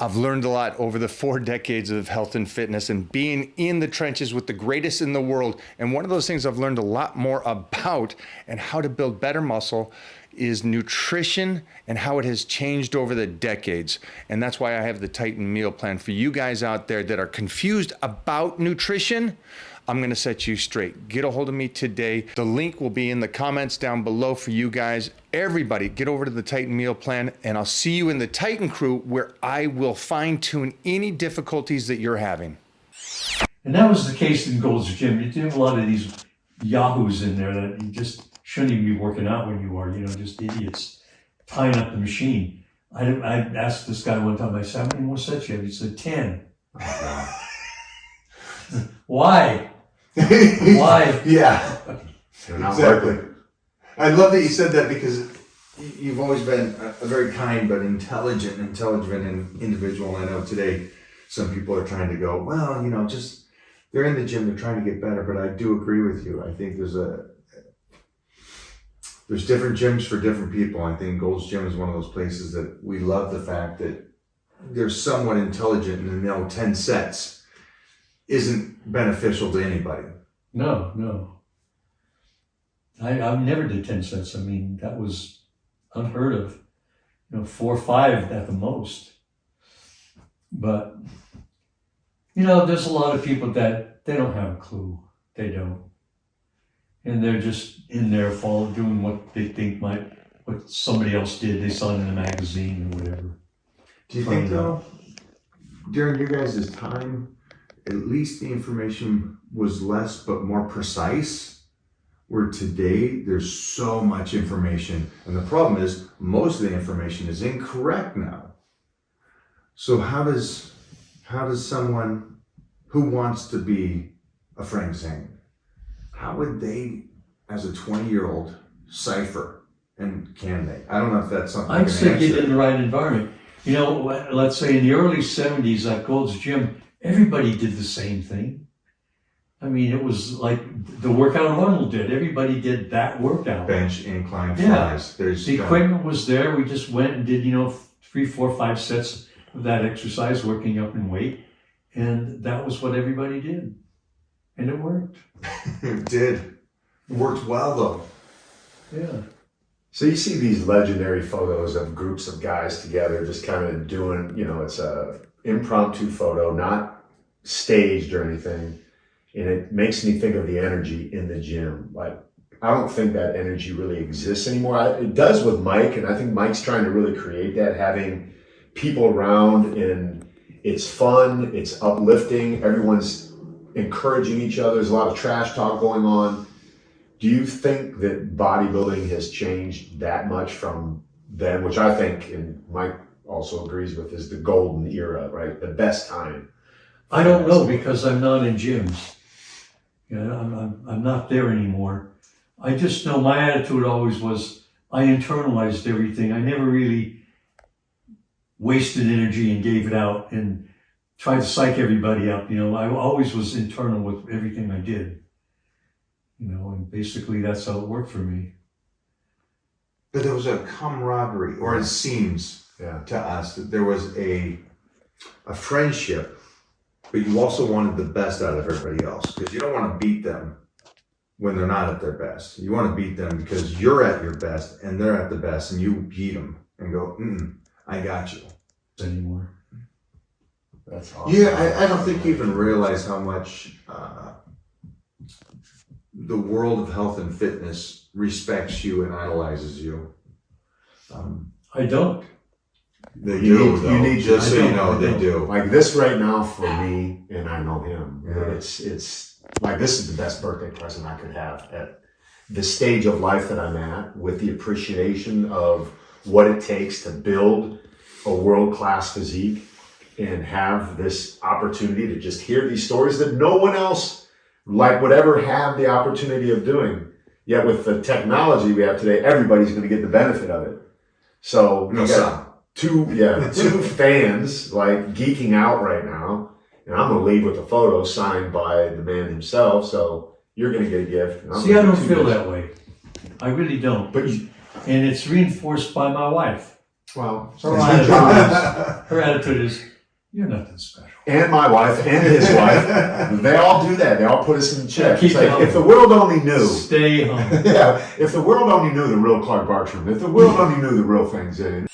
I've learned a lot over the 4 decades of health and fitness and being in the trenches with the greatest in the world. And one of those things I've learned a lot more about and how to build better muscle is nutrition and how it has changed over the decades. And that's why I have the Titan meal plan for you guys out there that are confused about nutrition. I'm gonna set you straight. Get a hold of me today. The link will be in the comments down below for you guys. Everybody, get over to the Titan meal plan, and I'll see you in the Titan crew where I will fine tune any difficulties that you're having. And that was the case in Gold's Gym. You have a lot of these yahoos in there that you just shouldn't even be working out when you are, just idiots tying up the machine. I asked this guy one time, I said, how many more sets you have? He said, 10. Why? Why? Yeah, exactly. I love that you said that because you've always been a very kind but intelligent individual. And I know today some people are trying to go, well, just they're in the gym, they're trying to get better. But I do agree with you. I think there's different gyms for different people. I think Gold's Gym is one of those places that we love the fact that they're somewhat intelligent and 10 sets isn't beneficial to anybody. No. I never did 10 sets. I mean, that was unheard of. 4 or 5 at the most. But, there's a lot of people that they don't have a clue. They don't. And they're just in there doing what they think what somebody else did. They saw it in a magazine or whatever. Do you think, though, during you guys' time, at least the information was less but more precise, where today there's so much information, and the problem is most of the information is incorrect now. So how does someone who wants to be a Frank Zane, how would they, as a 20-year-old, cipher, and can they? I don't know if that's something I'd say get in the right environment. Let's say in the early 70s at Gold's Gym, everybody did the same thing. I mean, it was like the workout Arnold did. Everybody did that workout. Bench, incline, flies. The equipment was there. We just went and did, 3, 4, 5 sets of that exercise, working up in weight. And that was what everybody did. And it worked. It did. It worked well, though. Yeah. So you see these legendary photos of groups of guys together just kind of doing, it's a impromptu photo, not staged or anything. And it makes me think of the energy in the gym. Like, I don't think that energy really exists anymore. It does with Mike, and I think Mike's trying to really create that, having people around, and it's fun, it's uplifting, everyone's encouraging each other. There's a lot of trash talk going on. Do you think that bodybuilding has changed that much from then, which I think, and Mike also agrees with, is the golden era, right? The best time. I don't know, because I'm not in gyms. I'm not there anymore. I just know my attitude always was I internalized everything. I never really wasted energy and gave it out and tried to psych everybody up. I always was internal with everything I did. And basically that's how it worked for me. But there was a camaraderie, or it seems to us that there was a friendship, but you also wanted the best out of everybody else, because you don't want to beat them when they're not at their best. You want to beat them because you're at your best and they're at the best, and you beat them and go, I got you. Anymore. That's awesome. Yeah, I don't think you even realize how much the world of health and fitness respects you and idolizes you. I don't. They do, though. You need just so you know, they do. Like this right now for me, and I know him, it's like this is the best birthday present I could have at the stage of life that I'm at, with the appreciation of what it takes to build a world-class physique and have this opportunity to just hear these stories that no one else would ever have the opportunity of doing. Yet with the technology we have today, everybody's going to get the benefit of it. So you got two fans like geeking out right now, and I'm going to leave with a photo signed by the man himself. So you're going to get a gift. See, I don't feel that way. I really don't. And it's reinforced by my wife. Well, her attitude is, You're nothing special. And my wife and his wife, they all do that. They all put us in check. Keep It's like, going. if the world only knew. Stay home. Yeah, if the world only knew the real Clark Bartram, if the world only knew the real things, Zane.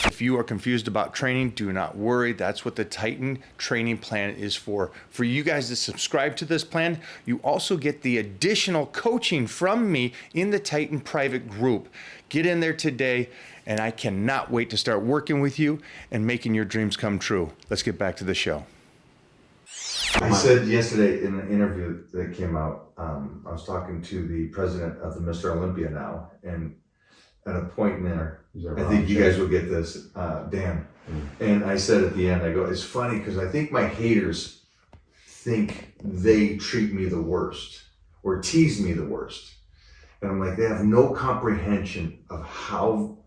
If you are confused about training, do not worry. That's what the Titan training plan is for. For you guys to subscribe to this plan, you also get the additional coaching from me in the Titan private group. Get in there today, and I cannot wait to start working with you and making your dreams come true. Let's get back to the show. I said yesterday in an interview that came out, I was talking to the president of the Mr. Olympia now, and at a point in there, I think you guys will get this, Dan. And I said at the end, I go, it's funny because I think my haters think they treat me the worst or tease me the worst. And I'm like, they have no comprehension of how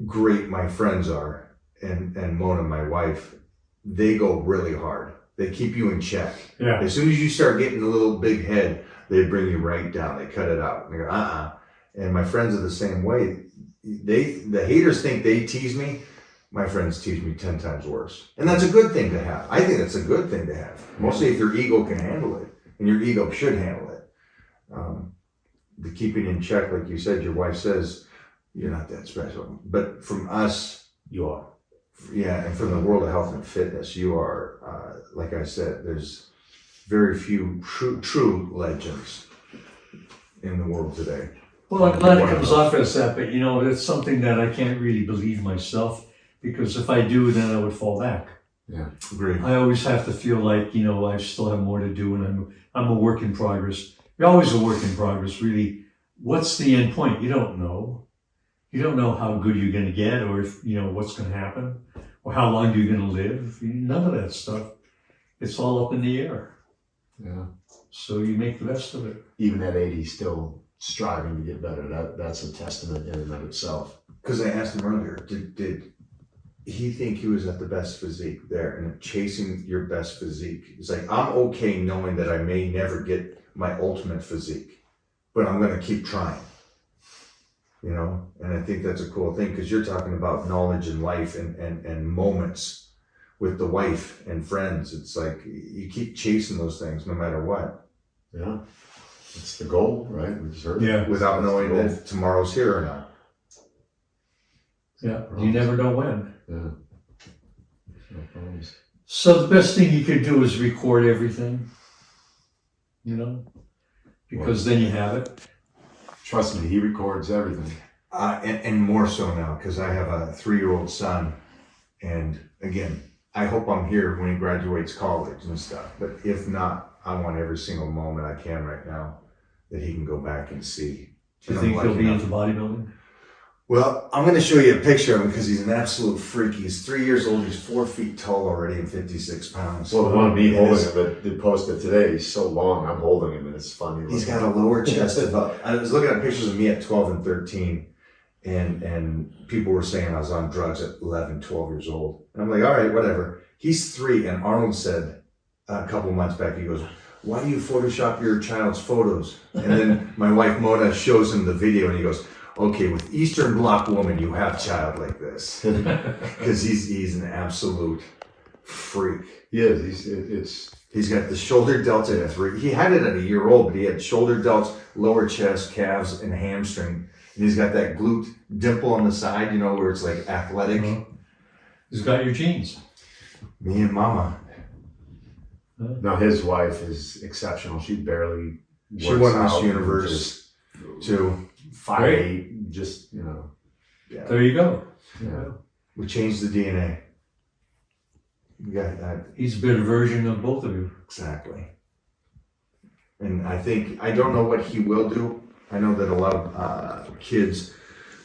great my friends are. And Mona, my wife, they go really hard. They keep you in check. Yeah. As soon as you start getting a little big head, they bring you right down. They cut it out. And they go, And my friends are the same way. The haters think they tease me. My friends tease me 10 times worse. And that's a good thing to have. I think that's a good thing to have. Mostly if your ego can handle it. And your ego should handle it. The keeping in check, like you said, your wife says, you're not that special. But from us, You are. yeah, and from the world of health and fitness, you are, like I said, there's very few true legends in the world today. Well, I'm glad it comes off as that, but it's something that I can't really believe myself, because if I do, then I would fall back. Yeah. Agreed. I always have to feel like, I still have more to do, and I'm a work in progress. You're always a work in progress, really. What's the end point? You don't know. You don't know how good you're going to get, or if, what's going to happen, or how long you're going to live. None of that stuff. It's all up in the air. Yeah. So you make the best of it. Even at 80, still striving to get better. That's a testament in and of itself. Because I asked him earlier, did he think he was at the best physique there and chasing your best physique? It's like, I'm okay knowing that I may never get my ultimate physique, but I'm going to keep trying. And I think that's a cool thing, because you're talking about knowledge and life and moments with the wife and friends. It's like you keep chasing those things no matter what. Yeah. It's the goal, right? We just heard Yeah. Without knowing if tomorrow's here or not. Yeah, you never know when. Yeah. No problems. So the best thing you could do is record everything, because then you have it. Trust me, he records everything. And more so now, because I have a 3-year-old son. And again, I hope I'm here when he graduates college and stuff. But if not, I want every single moment I can right now that he can go back and see. Do you And I'm think he'll lucky be enough. into bodybuilding? Well, I'm going to show you a picture of him because he's an absolute freak. He's 3 years old. He's 4 feet tall already and 56 pounds. Well, the one of me It holding is- him, they posted today, he's so long, I'm holding him, and it's funny. He's got a lower chest. I was looking at pictures of me at 12 and 13, and people were saying I was on drugs at 11, 12 years old. And I'm like, all right, whatever. He's 3, and Arnold said a couple months back, he goes, why do you Photoshop your child's photos? And then my wife Mona shows him the video, and he goes, okay, with Eastern Bloc woman, you have child like this. Because he's an absolute freak. He is, He's got the shoulder delta at 3. He had it at a year old, but he had shoulder delts, lower chest, calves, and hamstring. And he's got that glute dimple on the side, where it's like athletic. He's got your genes. Me and Mama. Now his wife is exceptional. She barely works She won Miss out, Universe too. 5'8", just, Yeah. There you go. yeah. We changed the DNA. We got that. He's a better version of both of you. Exactly. And I don't know what he will do. I know that a lot of kids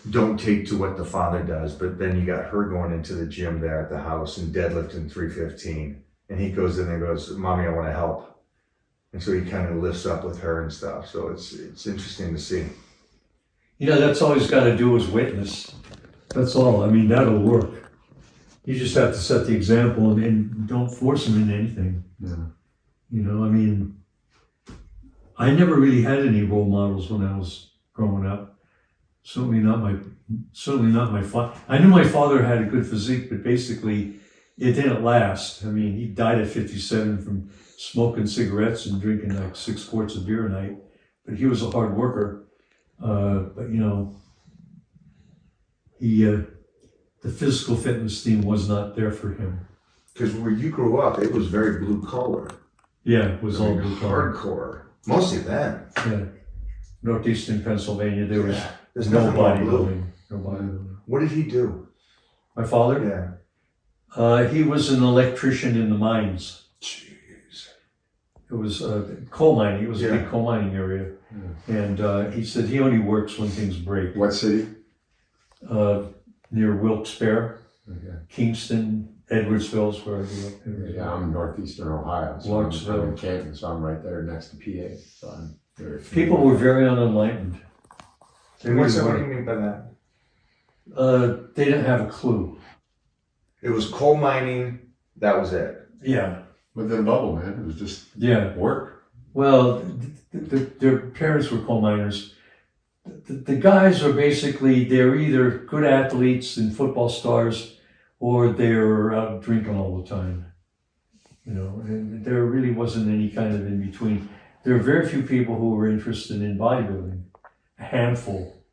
don't take to what the father does, but then you got her going into the gym there at the house and deadlifting 315. And he goes in and goes, Mommy, I want to help. And so he kind of lifts up with her and stuff. So it's interesting to see. That's all he's got to do is witness. That's all. I mean, that'll work. You just have to set the example and don't force him into anything. Yeah. I never really had any role models when I was growing up. Certainly not my father. I knew my father had a good physique, but basically it didn't last. I mean, he died at 57 from smoking cigarettes and drinking like 6 quarts of beer a night. But he was a hard worker. But you know, the physical fitness thing was not there for him. Because where you grew up, it was very blue collar. Yeah, it was I all mean, blue collar. hardcore. Mostly then. Yeah. Northeastern Pennsylvania, there was There's no nothing more blue. bodybuilding. No bodybuilding. What did he do? My father? Yeah. He was an electrician in the mines. Jeez. It was coal mining. It was a Yeah. big coal mining area. And he said he only works when things break. What city? Near Wilkes-Barre, Okay. Kingston, Edwardsville is where I grew up. Yeah, I'm in northeastern Ohio, so I'm in Canton, so I'm right there next to PA. So I'm very familiar. People were very unenlightened. They What really do were. you mean by that? They didn't have a clue. It was coal mining. That was it. Yeah. Within the bubble, man. It was just Yeah. work. Well, their parents were coal miners. The guys are basically, they're either good athletes and football stars, or they're out drinking all the time. You know, and there really wasn't any kind of in between. There are very few people who were interested in bodybuilding. A handful.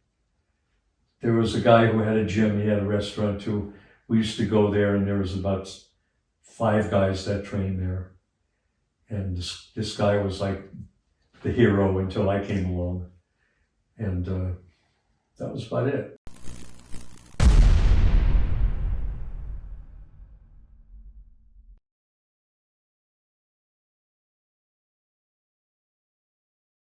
There was a guy who had a gym, he had a restaurant too. We used to go there, and there was about 5 guys that trained there. And this guy was like the hero until I came along. And that was about it.